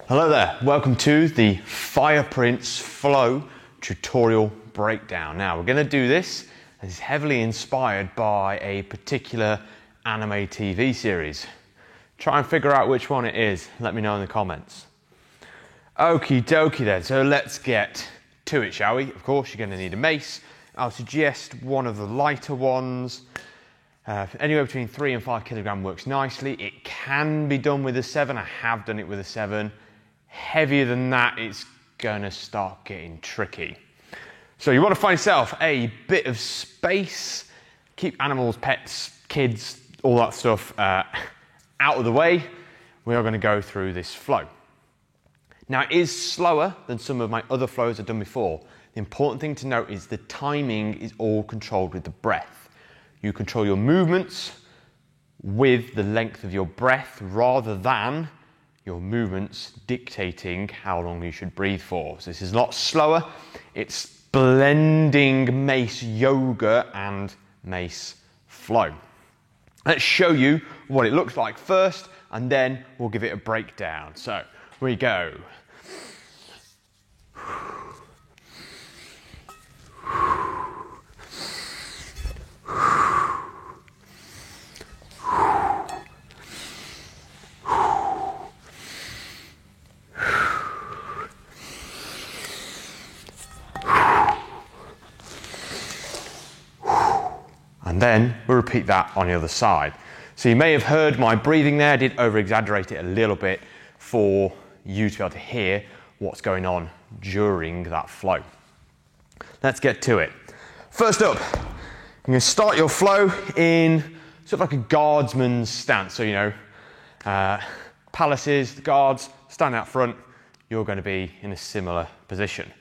Hello there, welcome to the Fireprints Flow tutorial breakdown. Now we're going to do this, and it's heavily inspired by a particular anime TV series. Try and figure out which one it is, let me know in the comments. Okie dokie then, so let's get to it, shall we? Of course you're going to need a mace. I'll suggest one of the lighter ones. Anywhere between 3 and 5 kilogram works nicely. It can be done with a 7, I have done it with a 7. Heavier than that, it's gonna start getting tricky. So you want to find yourself a bit of space, keep animals, pets, kids, all that stuff out of the way. We are gonna go through this flow. Now it is slower than some of my other flows I've done before. The important thing to note is the timing is all controlled with the breath. You control your movements with the length of your breath rather than your movements dictating how long you should breathe for. So this is a lot slower. It's blending mace yoga and mace flow. Let's show you what it looks like first, and then we'll give it a breakdown. So we go. And then we'll repeat that on the other side. So you may have heard my breathing there. I did over-exaggerate it a little bit for you to be able to hear what's going on during that flow. Let's get to it. First up, you're going to start your flow in sort of like a guardsman's stance. So, you know, palaces, the guards stand out front. You're going to be in a similar position.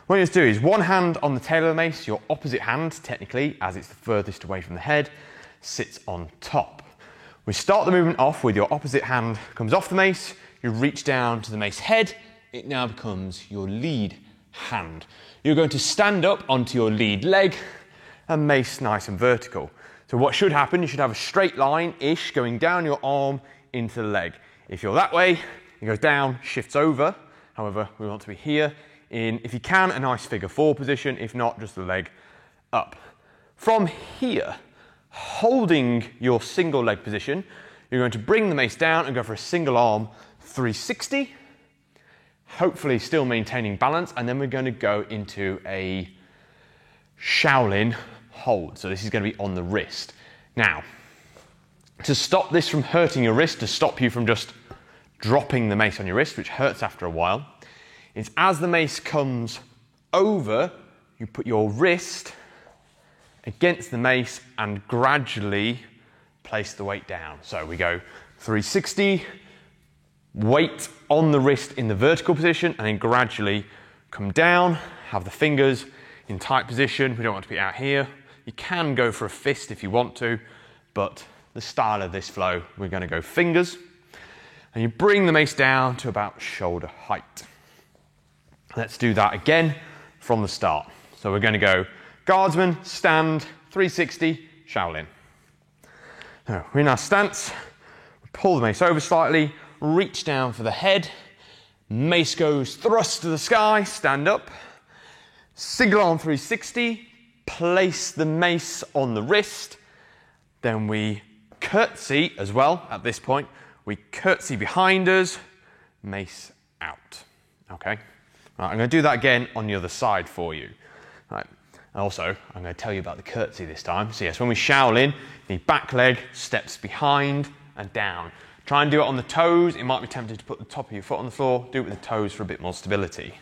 What you just do is one hand on the tail of the mace, your opposite hand, technically, as it's the furthest away from the head, sits on top. We start the movement off with your opposite hand comes off the mace, you reach down to the mace head, it now becomes your lead hand. You're going to stand up onto your lead leg and mace nice and vertical. So what should happen, you should have a straight line-ish going down your arm into the leg. If you're that way, it goes down, shifts over. However, we want to be here in, if you can, a nice figure 4 position, if not, just the leg up. From here, holding your single leg position, you're going to bring the mace down and go for a single arm 360, hopefully still maintaining balance, and then we're going to go into a Shaolin hold. So this is going to be on the wrist. Now, to stop this from hurting your wrist, to stop you from just dropping the mace on your wrist, which hurts after a while, is as the mace comes over, you put your wrist against the mace and gradually place the weight down. So we go 360, weight on the wrist in the vertical position, and then gradually come down, have the fingers in tight position. We don't want to be out here. You can go for a fist if you want to, but the style of this flow, we're going to go fingers. And you bring the mace down to about shoulder height. Let's do that again from the start. So we're going to go guardsman, stand, 360, Shaolin. Now, we're in our stance. We pull the mace over slightly, reach down for the head. Mace goes thrust to the sky, stand up. Single arm 360, place the mace on the wrist. Then we curtsy as well at this point. We curtsy behind us, mace out. Okay? Right, I'm going to do that again on the other side for you. Right. And also, I'm going to tell you about the curtsy this time. So yes, when we Shaolin, the back leg steps behind and down. Try and do it on the toes. It might be tempting to put the top of your foot on the floor. Do it with the toes for a bit more stability.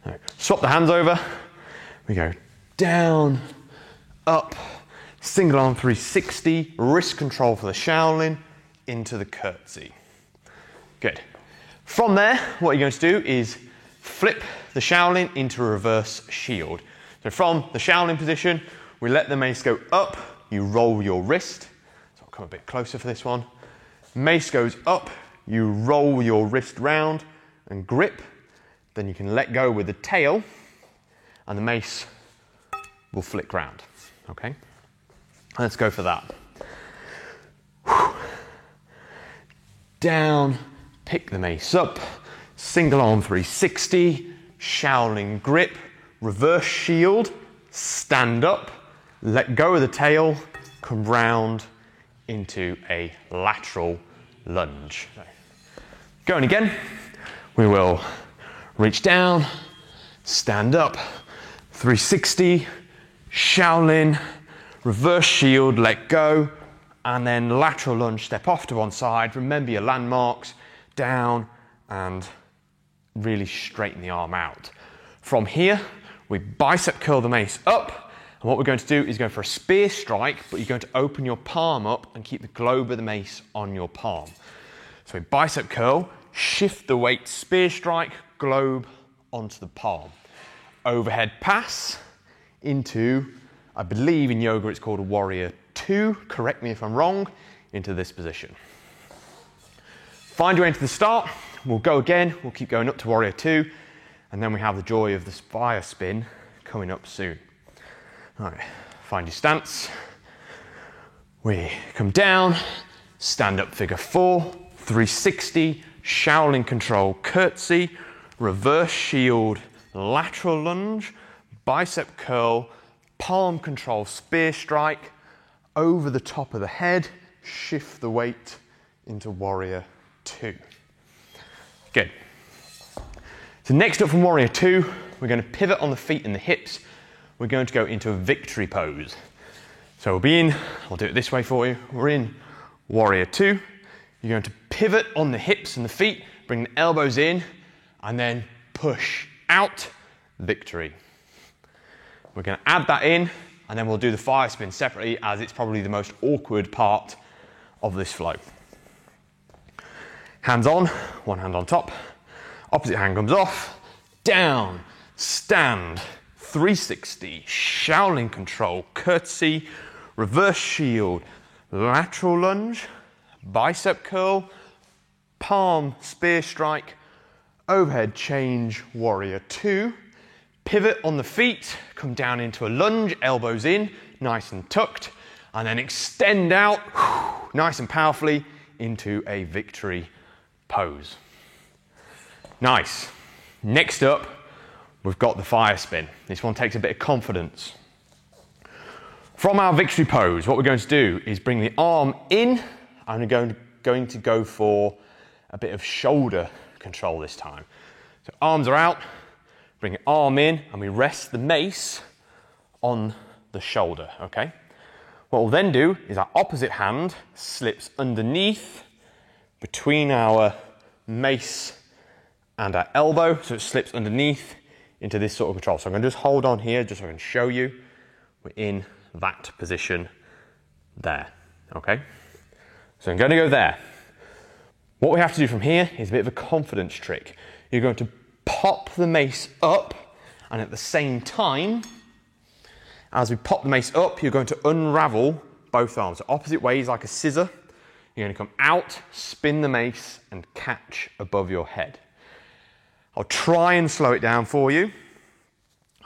Right. Swap the hands over. We go down, up, single arm 360, wrist control for the Shaolin, into the curtsy. Good. From there, what you're going to do is flip the Shaolin into a reverse shield. So from the Shaolin position, we let the mace go up, you roll your wrist. So I'll come a bit closer for this one. Mace goes up, you roll your wrist round and grip. Then you can let go with the tail and the mace will flick round. Okay? Let's go for that. Down, pick the mace up, single arm 360, Shaolin grip, reverse shield, stand up, let go of the tail, come round into a lateral lunge. Going again, we will reach down, stand up, 360, Shaolin, reverse shield, let go, and then lateral lunge, step off to one side. Remember your landmarks, down, and really straighten the arm out. From here, we bicep curl the mace up, and what we're going to do is go for a spear strike, but you're going to open your palm up and keep the globe of the mace on your palm. So we bicep curl, shift the weight, spear strike, globe onto the palm. Overhead pass into, I believe in yoga it's called a warrior 2, correct me if I'm wrong, into this position. Find your way into the start, we'll go again, we'll keep going up to warrior 2, and then we have the joy of the fire spin coming up soon. All right, find your stance. We come down, stand up figure 4, 360, Shaolin control curtsy, reverse shield, lateral lunge, bicep curl, palm control spear strike, over the top of the head, shift the weight into warrior 2. Good. So next up from warrior 2, we're going to pivot on the feet and the hips. We're going to go into a victory pose. So we'll be in, I'll do it this way for you. We're in warrior 2. You're going to pivot on the hips and the feet, bring the elbows in, and then push out, victory. We're going to add that in, and then we'll do the fire spin separately, as it's probably the most awkward part of this flow. Hands on, one hand on top, opposite hand comes off, down, stand, 360, Shaolin control, curtsy, reverse shield, lateral lunge, bicep curl, palm spear strike, overhead change, warrior 2, pivot on the feet, come down into a lunge, elbows in, nice and tucked, and then extend out, nice and powerfully, into a victory pose. Nice. Next up, we've got the fire spin. This one takes a bit of confidence. From our victory pose, what we're going to do is bring the arm in, and we're going to go for a bit of shoulder control this time. So arms are out, bring your arm in, and we rest the mace on the shoulder, okay? What we'll then do is our opposite hand slips underneath between our mace and our elbow, so it slips underneath into this sort of control. So I'm going to just hold on here just so I can show you. We're in that position there, okay? So I'm going to go there. What we have to do from here is a bit of a confidence trick. You're going to pop the mace up, and at the same time, as we pop the mace up, you're going to unravel both arms. So opposite ways like a scissor. You're going to come out, spin the mace, and catch above your head. I'll try and slow it down for you, and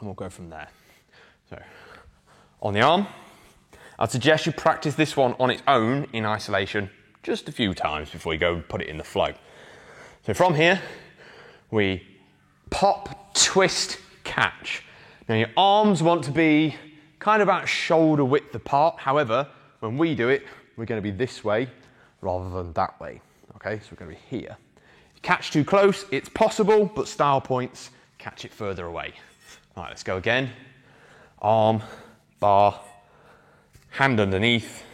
we'll go from there. So, on the arm, I'd suggest you practice this one on its own in isolation just a few times before you go and put it in the flow. So from here, we pop, twist, catch. Now your arms want to be kind of about shoulder width apart. However, when we do it, we're going to be this way rather than that way. Okay, so we're going to be here. If you catch too close, it's possible, but style points, catch it further away. All right, let's go again. Arm, bar, hand underneath,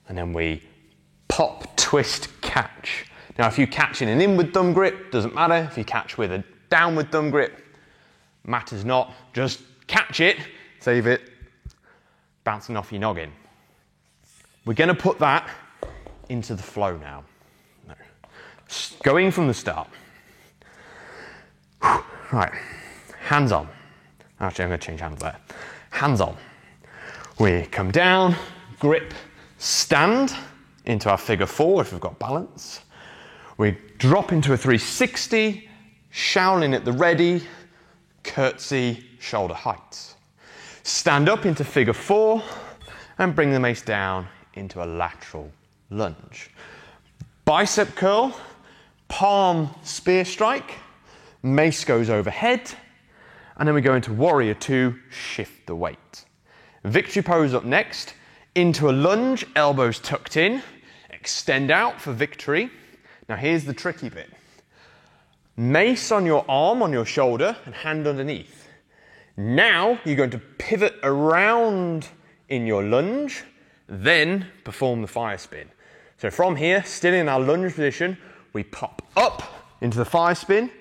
and then we pop, twist, catch. Now if you catch in an inward thumb grip, doesn't matter. If you catch with a downward thumb grip, matters not. Just catch it, save it, bouncing off your noggin. We're going to put that into the flow now. No. Going from the start. Right, hands on. Actually, I'm going to change hands there. Hands on. We come down, grip, stand into our figure 4 if we've got balance. We drop into a 360, Shaolin at the ready, curtsy, shoulder heights. Stand up into figure 4 and bring the mace down into a lateral lunge. Bicep curl, palm spear strike, mace goes overhead, and then we go into warrior two, shift the weight. Victory pose up next, into a lunge, elbows tucked in, extend out for victory. Now here's the tricky bit. Mace on your arm, on your shoulder, and hand underneath. Now you're going to pivot around in your lunge, then perform the fire spin. So from here, still in our lunge position, we pop up into the fire spin,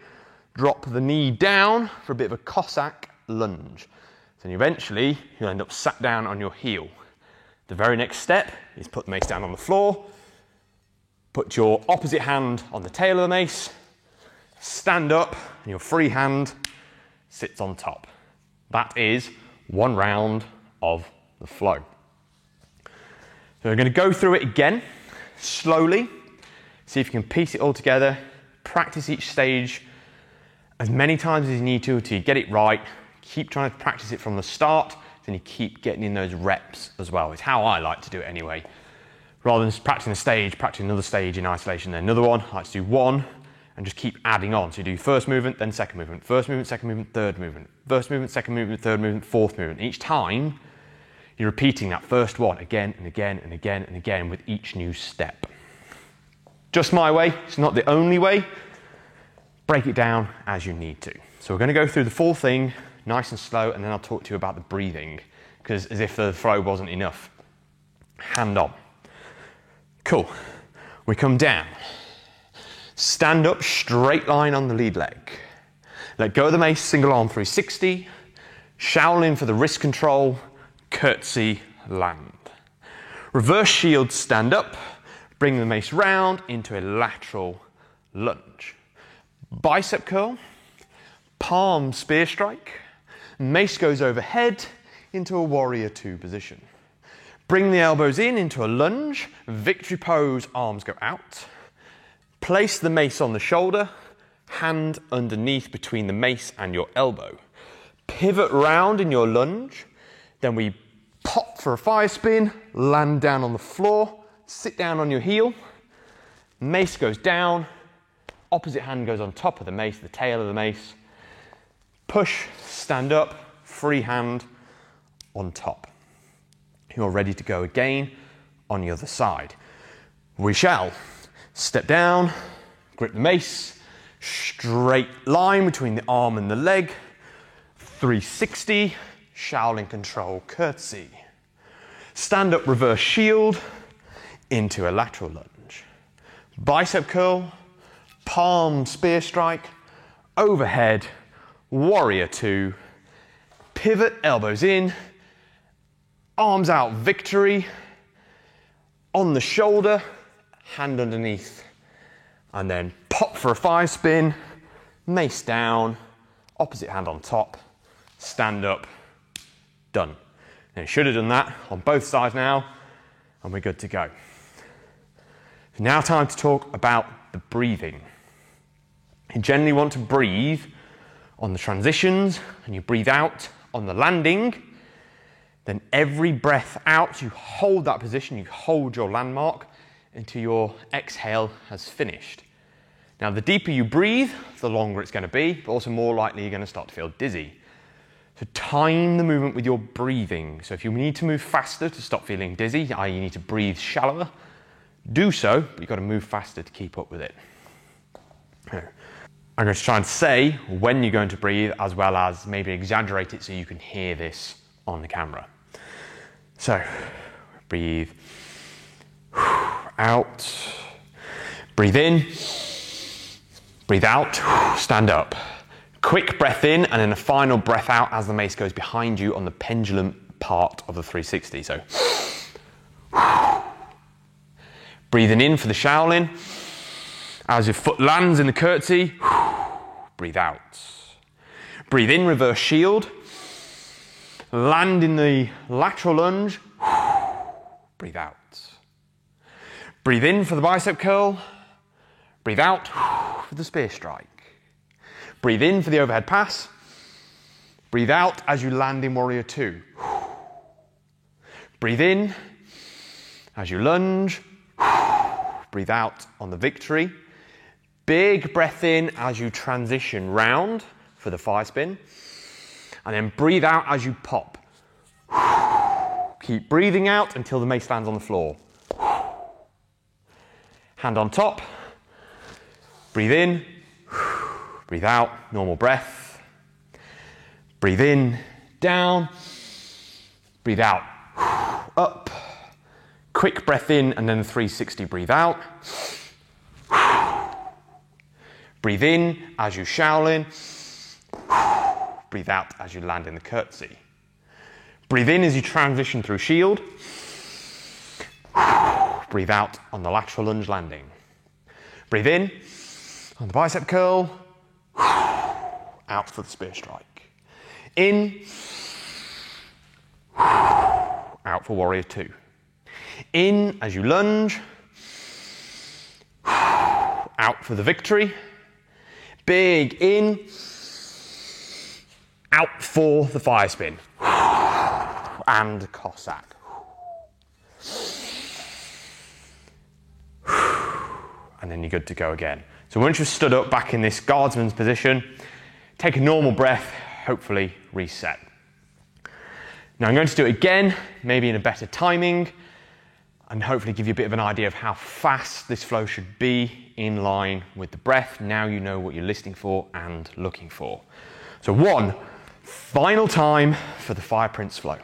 drop the knee down for a bit of a Cossack lunge. Then eventually, you'll end up sat down on your heel. The very next step is put the mace down on the floor, put your opposite hand on the tail of the mace, stand up, and your free hand sits on top. That is one round of the flow. So we're going to go through it again, slowly, see if you can piece it all together, practice each stage as many times as you need to till you get it right. Keep trying to practice it from the start, then you keep getting in those reps as well. It's how I like to do it anyway. Rather than just practicing a stage, practicing another stage in isolation, then another one, I like to do one and just keep adding on. So you do first movement, then second movement, first movement, second movement, third movement, first movement, second movement, third movement, fourth movement. Each time, you're repeating that first one again and again and again and again with each new step. Just my way, it's not the only way. Break it down as you need to. So we're going to go through the full thing, nice and slow, and then I'll talk to you about the breathing, because as if the flow wasn't enough. Hand on. Cool. We come down. Stand up, straight line on the lead leg. Let go of the mace, single arm 360. Shaolin for the wrist control, curtsy, land. Reverse shield, stand up. Bring the mace round into a lateral lunge. Bicep curl, palm spear strike. Mace goes overhead into a warrior two position. Bring the elbows in into a lunge, victory pose, arms go out. Place the mace on the shoulder, hand underneath between the mace and your elbow. Pivot round in your lunge, then we pop for a fire spin, land down on the floor, sit down on your heel, mace goes down, opposite hand goes on top of the mace, the tail of the mace, push, stand up, free hand on top. You're ready to go again on the other side. We shall step down, grip the mace, straight line between the arm and the leg, 360, Shaolin control curtsy. Stand up, reverse shield, into a lateral lunge. Bicep curl, palm spear strike, overhead, warrior two, pivot, elbows in, arms out, victory, on the shoulder, hand underneath, and then pop for a fire spin, mace down, opposite hand on top, stand up, done. Now you should have done that on both sides now, and we're good to go. Now time to talk about the breathing. You generally want to breathe on the transitions, and you breathe out on the landing. Then every breath out, you hold that position, you hold your landmark until your exhale has finished. Now, the deeper you breathe, the longer it's going to be, but also more likely you're going to start to feel dizzy. So time the movement with your breathing. So if you need to move faster to stop feeling dizzy, i.e. you need to breathe shallower, do so, but you've got to move faster to keep up with it. I'm going to try and say when you're going to breathe, as well as maybe exaggerate it so you can hear this on the camera. So, breathe out, breathe in, breathe out, stand up. Quick breath in and then a final breath out as the mace goes behind you on the pendulum part of the 360. So, breathing in for the Shaolin. As your foot lands in the curtsy, breathe out. Breathe in, reverse shield. Land in the lateral lunge, breathe out. Breathe in for the bicep curl, breathe out for the spear strike. Breathe in for the overhead pass, breathe out as you land in warrior two. Breathe in as you lunge, breathe out on the victory. Big breath in as you transition round for the fire spin. And then breathe out as you pop. Keep breathing out until the mace lands on the floor. Hand on top. Breathe in. Breathe out. Normal breath. Breathe in. Down. Breathe out. Up. Quick breath in and then 360 breathe out. Breathe in as you Shaolin. Breathe out as you land in the curtsy. Breathe in as you transition through shield. Breathe out on the lateral lunge landing. Breathe in on the bicep curl. Out for the spear strike. In. Out for warrior two. In as you lunge. Out for the victory. Big in. Out for the fire spin. And Cossack. And then you're good to go again. So once you've stood up back in this guardsman's position, take a normal breath, hopefully reset. Now I'm going to do it again, maybe in a better timing, and hopefully give you a bit of an idea of how fast this flow should be in line with the breath. Now you know what you're listening for and looking for. So one final time for the Fire Prince flow.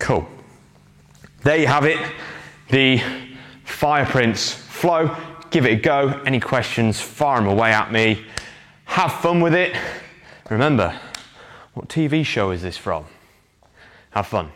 Cool. There you have it, the Fire Prince flow. Give it a go. Any questions, fire them away at me. Have fun with it. Remember, what TV show is this from? Have fun.